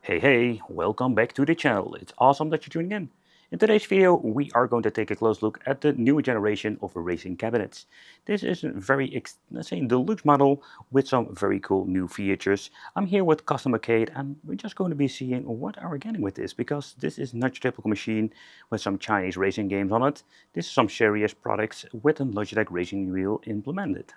Hey, welcome back to the channel. It's awesome that you're tuning in. In today's video, we are going to take a close look at the new generation of racing cabinets. This is a very, let's say, deluxe model with some very cool new features. I'm here with Custom Arcade and we're just going to be seeing what are we getting with this, because this is not your typical machine with some Chinese racing games on it. This is some serious products with a Logitech Racing wheel implemented.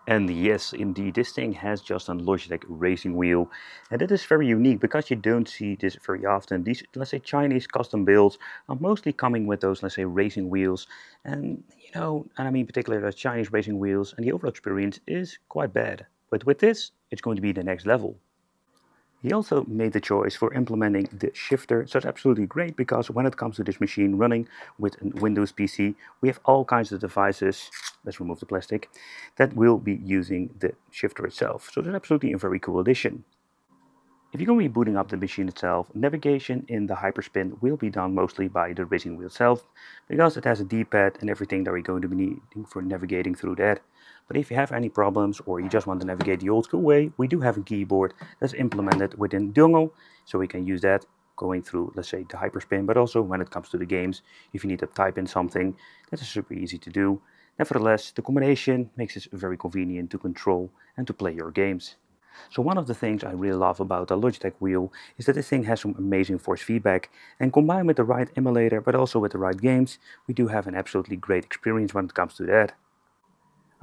And yes, indeed, this thing has just a Logitech Racing wheel, and it is very unique because you don't see this very often. These, let's say, Chinese custom builds are mostly coming with those, let's say, racing wheels, and and I mean particularly the Chinese racing wheels, and the overall experience is quite bad. But with this, it's going to be the next level. He also made the choice for implementing the shifter, so it's absolutely great because when it comes to this machine running with a Windows PC, we have all kinds of devices, let's remove the plastic, that will be using the shifter itself. So that's absolutely a very cool addition. If you're going to be booting up the machine itself, navigation in the Hyperspin will be done mostly by the racing wheel itself, because it has a D-pad and everything that we're going to be needing for navigating through that. But if you have any problems or you just want to navigate the old school way, we do have a keyboard that's implemented within dongle, so we can use that going through, let's say, the Hyperspin, but also when it comes to the games, if you need to type in something, that is super easy to do. Nevertheless, the combination makes it very convenient to control and to play your games. So one of the things I really love about the Logitech wheel is that this thing has some amazing force feedback, and combined with the right emulator but also with the right games, we do have an absolutely great experience when it comes to that.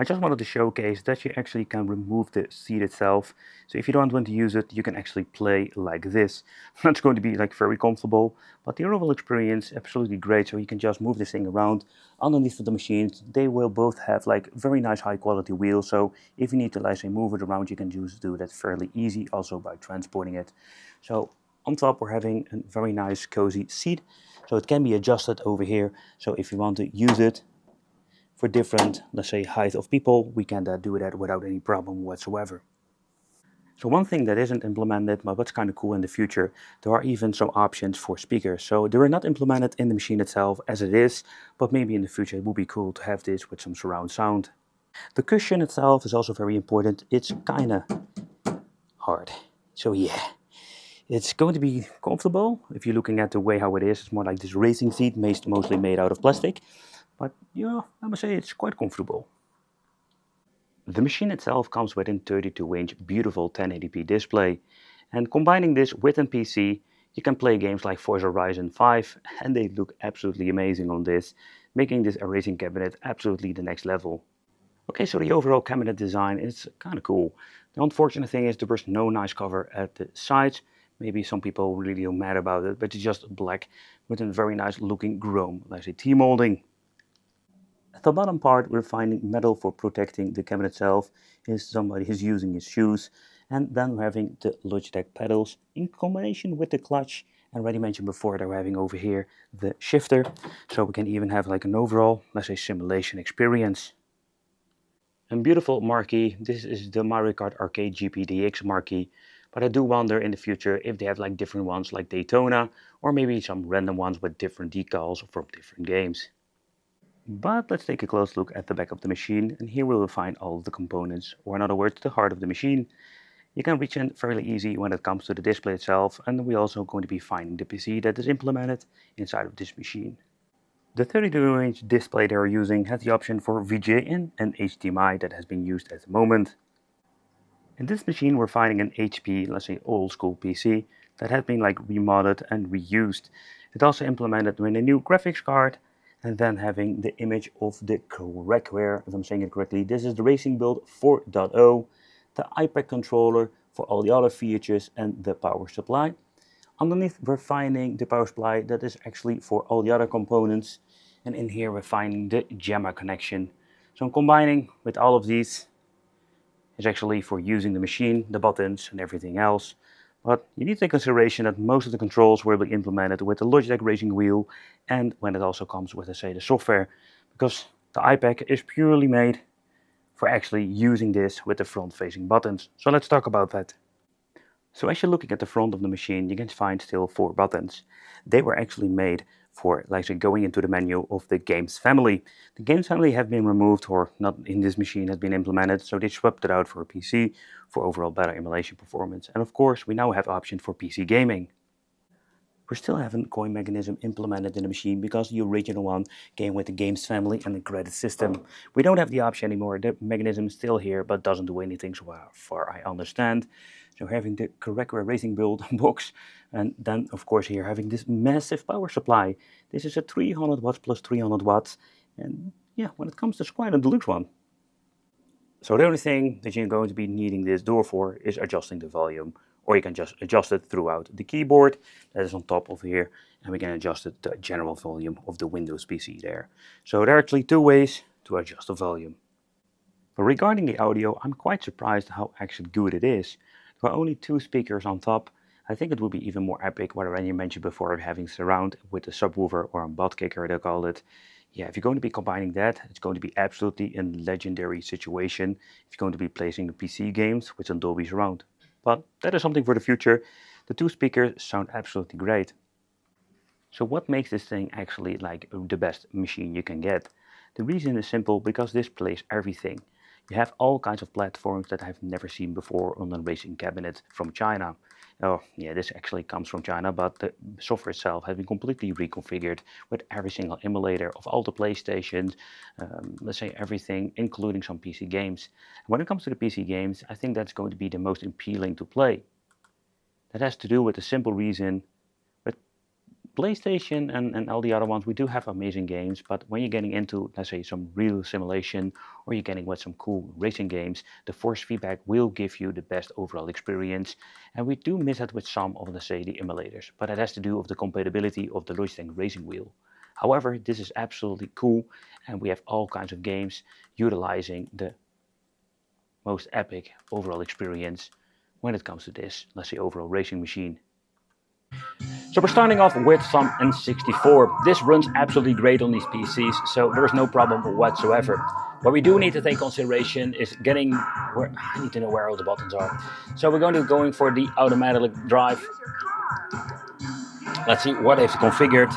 I just wanted to showcase that you actually can remove the seat itself, so if you don't want to use it, you can actually play like this. That's going to be like very comfortable, but the overall experience absolutely great, so you can just move this thing around underneath of the machines. They will both have like very nice high quality wheels, so if you need to, let's say, move it around, you can just do that fairly easy also by transporting it. So on top we're having a very nice cozy seat, so it can be adjusted over here, so if you want to use it for different, let's say, height of people, we can do that without any problem whatsoever. So one thing that isn't implemented, but what's kind of cool in the future, there are even some options for speakers. So they are not implemented in the machine itself as it is, but maybe in the future it would be cool to have this with some surround sound. The cushion itself is also very important. It's kind of hard. So yeah, it's going to be comfortable. If you're looking at the way how it is, it's more like this racing seat, mostly made out of plastic. But yeah, I must say it's quite comfortable. The machine itself comes with a 32-inch beautiful 1080p display, and combining this with a PC, you can play games like Forza Horizon 5, and they look absolutely amazing on this, making this a racing cabinet absolutely the next level. Okay, so the overall cabinet design is kind of cool. The unfortunate thing is there was no nice cover at the sides. Maybe some people really don't mad about it, but it's just black with a very nice looking chrome, let's say T-molding. At the bottom part, we're finding metal for protecting the cabinet itself, if somebody is using his shoes, and then we're having the Logitech pedals in combination with the clutch, and already mentioned before that we're having over here the shifter, so we can even have like an overall, let's say, simulation experience. A beautiful marquee. This is the Mario Kart Arcade GPDX marquee, but I do wonder in the future if they have like different ones like Daytona, or maybe some random ones with different decals from different games. But let's take a close look at the back of the machine, and here we will find all of the components, or in other words, the heart of the machine. You can reach in fairly easy when it comes to the display itself, and we're also going to be finding the PC that is implemented inside of this machine. The 32-inch display they are using has the option for VGA in and HDMI that has been used at the moment. In this machine we're finding an HP, let's say old school PC, that has been like remodded and reused. It also implemented with a new graphics card, and then having the image of the correctware, if I'm saying it correctly. This is the Racing Build 4.0, the iPad controller for all the other features, and the power supply. Underneath we're finding the power supply that is actually for all the other components, and in here we're finding the JAMA connection. So I'm combining with all of these is actually for using the machine, the buttons and everything else. But you need to take consideration that most of the controls will be implemented with the Logitech Racing wheel, and when it also comes with, let's say, the software, because the iPad is purely made for actually using this with the front-facing buttons. So let's talk about that. So as you're looking at the front of the machine, you can find still 4 buttons. They were actually made for like going into the menu of the games family. The games family have been removed, or not in this machine has been implemented, so they swapped it out for a PC for overall better emulation performance. And of course, we now have option for PC gaming. We still haven't coin mechanism implemented in the machine because the original one came with the games family and the credit system. We don't have the option anymore. The mechanism is still here, but doesn't do anything so far I understand. So having the correct racing build box, and then of course here having this massive power supply. This is a 300 watts plus 300 watts, and yeah, when it comes to it's quite a deluxe one. So the only thing that you're going to be needing this door for is adjusting the volume, or you can just adjust it throughout the keyboard that is on top of here, and we can adjust it the general volume of the Windows PC there. So there are actually two ways to adjust the volume. But regarding the audio, I'm quite surprised how actually good it is. There are only two speakers on top. I think it would be even more epic, what I already mentioned before, having surround with a subwoofer or a butt kicker, they call it. Yeah, if you're going to be combining that, it's going to be absolutely a legendary situation if you're going to be placing the PC games with some Dolby Surround. But that is something for the future. The two speakers sound absolutely great. So what makes this thing actually like the best machine you can get? The reason is simple, because this plays everything. You have all kinds of platforms that I've never seen before on a racing cabinet from China. Oh yeah, this actually comes from China, but the software itself has been completely reconfigured with every single emulator of all the PlayStations, let's say everything, including some PC games. When it comes to the PC games, I think that's going to be the most appealing to play. That has to do with the simple reason, PlayStation and all the other ones, we do have amazing games, but when you're getting into, let's say, some real simulation, or you're getting with some cool racing games, the force feedback will give you the best overall experience. And we do miss that with some of, let's say, the emulators, but it has to do with the compatibility of the Logitech Racing wheel. However, this is absolutely cool, and we have all kinds of games utilizing the most epic overall experience when it comes to this, let's say, overall racing machine. So we're starting off with some N64. This runs absolutely great on these PCs, so there's no problem whatsoever. What we do need to take consideration is getting where I need to know where all the buttons are. So we're going to going for the automatic drive. Let's see what is configured.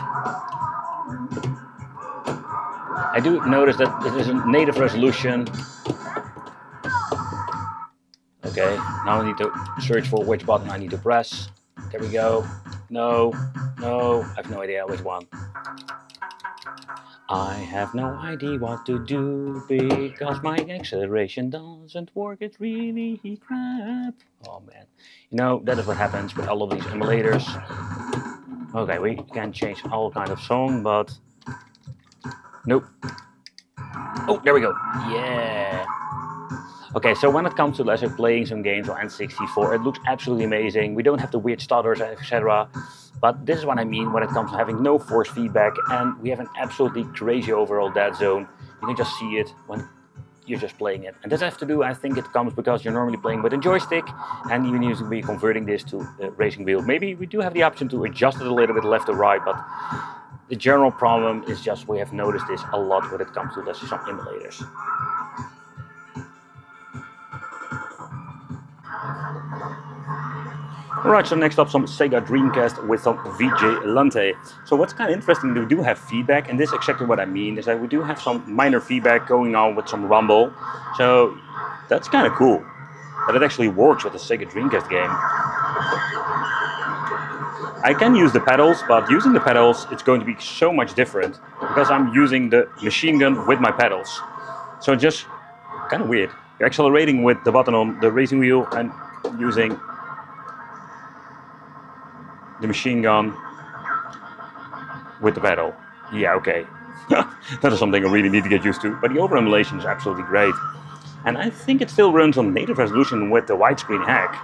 I do notice that it is a native resolution. Okay, now I need to search for which button I need to press. There we go. No, I have no idea which one. I have no idea what to do because my acceleration doesn't work. It's really crap. Oh man. You know, that is what happens with all of these emulators. Okay, we can change all kind of song, but nope. Oh, there we go. Yeah. Okay, so when it comes to, let's say, playing some games on N64, it looks absolutely amazing. We don't have the weird stutters, etc. But this is what I mean when it comes to having no force feedback, and we have an absolutely crazy overall dead zone. You can just see it when you're just playing it. And this has to do, I think it comes because you're normally playing with a joystick, and you need to be converting this to a racing wheel. Maybe we do have the option to adjust it a little bit left or right, but the general problem is just we have noticed this a lot when it comes to, let's say, some emulators. Alright, so next up some Sega Dreamcast with some Vigilante. So what's kind of interesting, we do have feedback, and this is exactly what I mean, is that we do have some minor feedback going on with some rumble. So that's kind of cool, that it actually works with the Sega Dreamcast game. I can use the pedals, but using the pedals, it's going to be so much different, because I'm using the machine gun with my pedals. So it's just kind of weird. You're accelerating with the button on the racing wheel and using the machine gun with the pedal. Yeah, okay. That is something I really need to get used to. But the overall emulation is absolutely great. And I think it still runs on native resolution with the widescreen hack.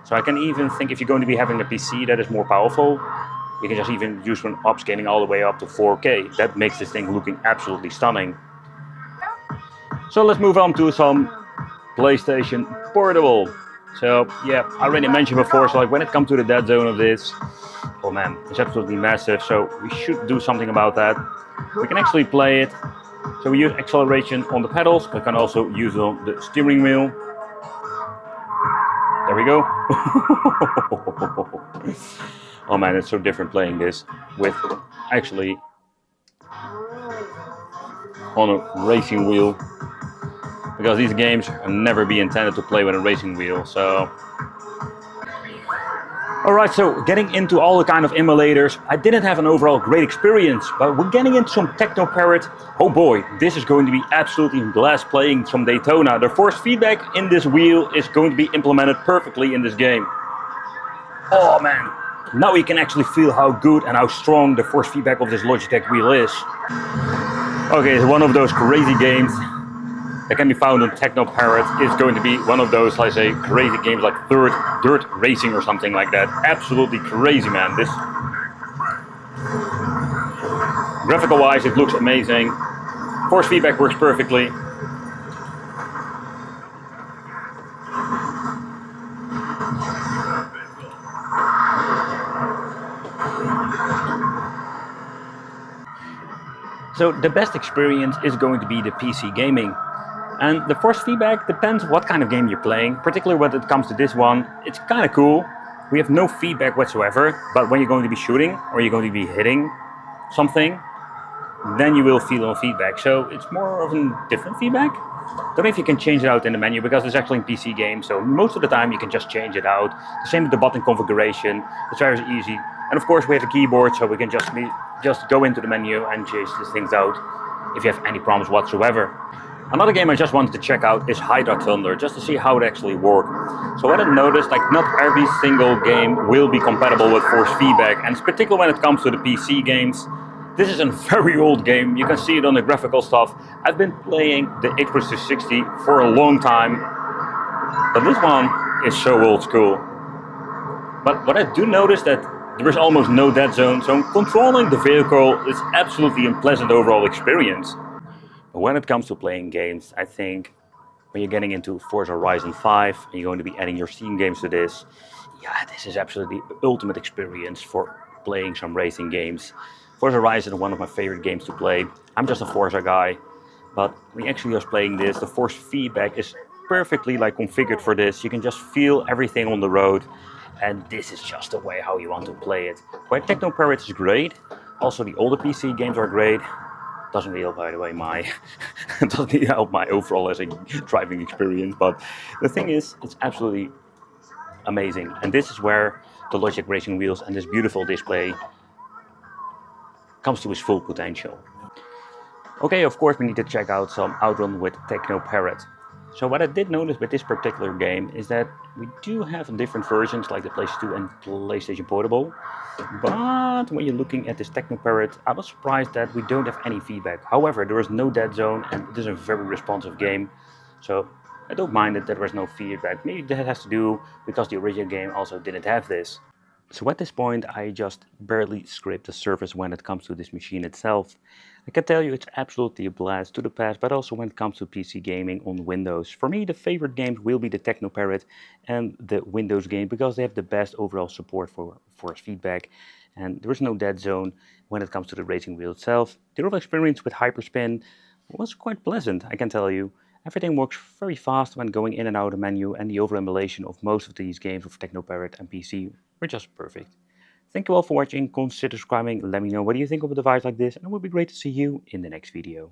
So I can even think if you're going to be having a PC that is more powerful, you can just even use one upscaling all the way up to 4K. That makes this thing looking absolutely stunning. So let's move on to some PlayStation Portable. So yeah, I already mentioned before, so like when it comes to the dead zone of this, oh man, it's absolutely massive, so we should do something about that. We can actually play it. So we use acceleration on the pedals, but can also use it on the steering wheel. There we go. Oh man, it's so different playing this with actually on a racing wheel, because these games will never be intended to play with a racing wheel. So alright, so getting into all the kind of emulators, I didn't have an overall great experience, but we're getting into some Teknoparrot. Oh boy, this is going to be absolutely blast playing some Daytona. The force feedback in this wheel is going to be implemented perfectly in this game. Oh man, now you can actually feel how good and how strong the force feedback of this Logitech wheel is. Okay, it's one of those crazy games that can be found on Teknoparrot. Is going to be one of those, let's say, crazy games like Dirt Racing or something like that. Absolutely crazy, man. This, graphical wise, it looks amazing. Force feedback works perfectly. So the best experience is going to be the PC gaming. And the force feedback depends what kind of game you're playing, particularly when it comes to this one. It's kind of cool. We have no feedback whatsoever, but when you're going to be shooting or you're going to be hitting something, then you will feel no feedback. So it's more of a different feedback. Don't know if you can change it out in the menu, because it's actually a PC game, so most of the time you can just change it out. The same with the button configuration, it's very easy. And of course we have a keyboard, so we can just go into the menu and change these things out if you have any problems whatsoever. Another game I just wanted to check out is Hydra Thunder, just to see how it actually works. So what I noticed, like not every single game will be compatible with force feedback, and it's particularly when it comes to the PC games. This is a very old game, you can see it on the graphical stuff. I've been playing the Xbox 360 for a long time, but this one is so old school. But what I do notice that there is almost no dead zone, so controlling the vehicle is absolutely a pleasant overall experience. But when it comes to playing games, I think when you're getting into Forza Horizon 5 and you're going to be adding your Steam games to this, yeah, this is absolutely the ultimate experience for playing some racing games. Forza Horizon is one of my favorite games to play. I'm just a Forza guy, but when you actually just playing this, the force feedback is perfectly like configured for this. You can just feel everything on the road, and this is just the way how you want to play it. Where Teknoparrot is great, also the older PC games are great. Doesn't really help, by the way, doesn't really help my overall as a driving experience. But the thing is, it's absolutely amazing, and this is where the Logitech Racing wheels and this beautiful display comes to its full potential. Okay, of course we need to check out some Outrun with Teknoparrot. So what I did notice with this particular game is that we do have different versions like the PlayStation 2 and PlayStation Portable. But when you're looking at this Teknoparrot, I was surprised that we don't have any feedback. However, there is no dead zone and it is a very responsive game. So I don't mind that there was no feedback. Maybe that has to do because the original game also didn't have this. So at this point, I just barely scraped the surface when it comes to this machine itself. I can tell you it's absolutely a blast to the past, but also when it comes to PC gaming on Windows. For me, the favorite games will be the Teknoparrot and the Windows game, because they have the best overall support for force feedback. And there is no dead zone when it comes to the racing wheel itself. The overall experience with Hyperspin was quite pleasant, I can tell you. Everything works very fast when going in and out of the menu, and the overall emulation of most of these games of Teknoparrot and PC were just perfect. Thank you all for watching, consider subscribing, let me know what you think of a device like this, and it would be great to see you in the next video.